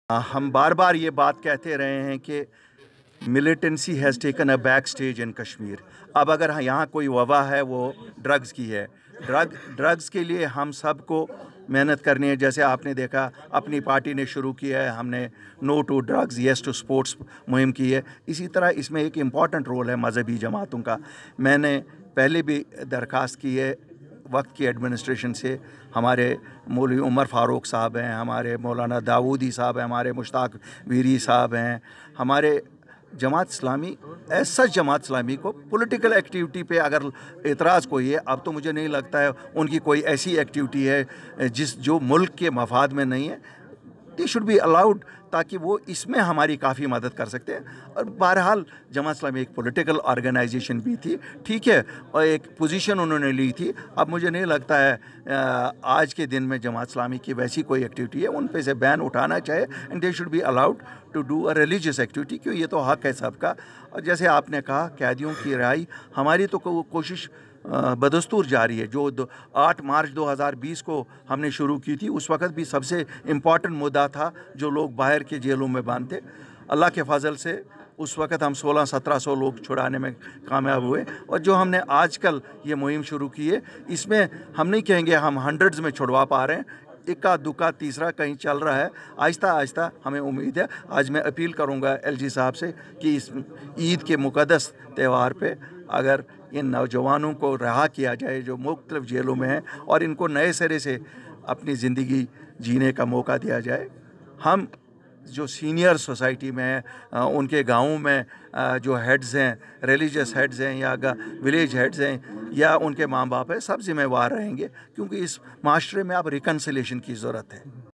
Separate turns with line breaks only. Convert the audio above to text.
हम बार बार ये बात कहते रहे हैं कि militancy has taken a back stage in Kashmir. अब अगर यहाँ कोई वबा है वो ड्रग्स की है। ड्रग्स के लिए हम सबको मेहनत करनी है। जैसे आपने देखा अपनी पार्टी ने शुरू किया है, हमने no to drugs yes to sports मुहिम की है। इसी तरह इसमें एक इम्पॉर्टेंट रोल है मज़हबी जमातों का। मैंने पहले भी दरख्वास्त की है वक्त की एडमिनिस्ट्रेशन से। हमारे मौलवी उमर फ़ारूक साहब हैं, हमारे मौलाना दाऊदी साहब हैं, हमारे मुश्ताक वीरी साहब हैं, हमारे जमात इस्लामी ऐसा जमात इस्लामी को पॉलिटिकल एक्टिविटी पे अगर एतराज़ कोई है, अब तो मुझे नहीं लगता है उनकी कोई ऐसी एक्टिविटी है जो मुल्क के मफाद में नहीं है। दे शुड बी अलाउड, ताकि वो इसमें हमारी काफ़ी मदद कर सकते हैं। और बहरहाल जमात इस्लामी एक पॉलिटिकल ऑर्गेनाइजेशन भी थी, ठीक है, और एक पोजीशन उन्होंने ली थी। अब मुझे नहीं लगता है आज के दिन में जमात इस्लामी की वैसी कोई एक्टिविटी है उन पे से बैन उठाना चाहे। And they should be allowed to do a religious activity, क्यों ये तो हक़ है सबका। और जैसे आपने कहा कैदियों की रिहाई, हमारी तो कोशिश बदस्तूर जारी है। जो 8 मार्च 2020 को हमने शुरू की थी, उस वक़्त भी सबसे इम्पॉर्टेंट मुद्दा था जो लोग बाहर के जेलों में बंद थे। अल्लाह के फजल से उस वक़्त हम 1600-1700 लोग छुड़ाने में कामयाब हुए। और जो हमने आजकल ये मुहिम शुरू की है, इसमें हम नहीं कहेंगे हम हंड्रेड्स में छुड़वा पा रहे हैं, इक्का दुक्का तीसरा कहीं चल रहा है। आहिस्ता आहिस्ता हमें उम्मीद है। आज मैं अपील करूंगा एलजी साहब से कि इस ईद के मुक़द्दस त्यौहार पे अगर इन नौजवानों को रिहा किया जाए जो मुख्तलिफ़ जेलों में हैं, और इनको नए सिरे से अपनी ज़िंदगी जीने का मौका दिया जाए। हम जो सीनियर सोसाइटी में हैं, उनके गाँवों में जो हेड्स हैं, रिलीजियस हेड्स हैं या विलेज हेड्स हैं या उनके माँ बाप हैं, सब जिम्मेवार रहेंगे, क्योंकि इस माशरे में अब रिकन्सिलेशन की ज़रूरत है।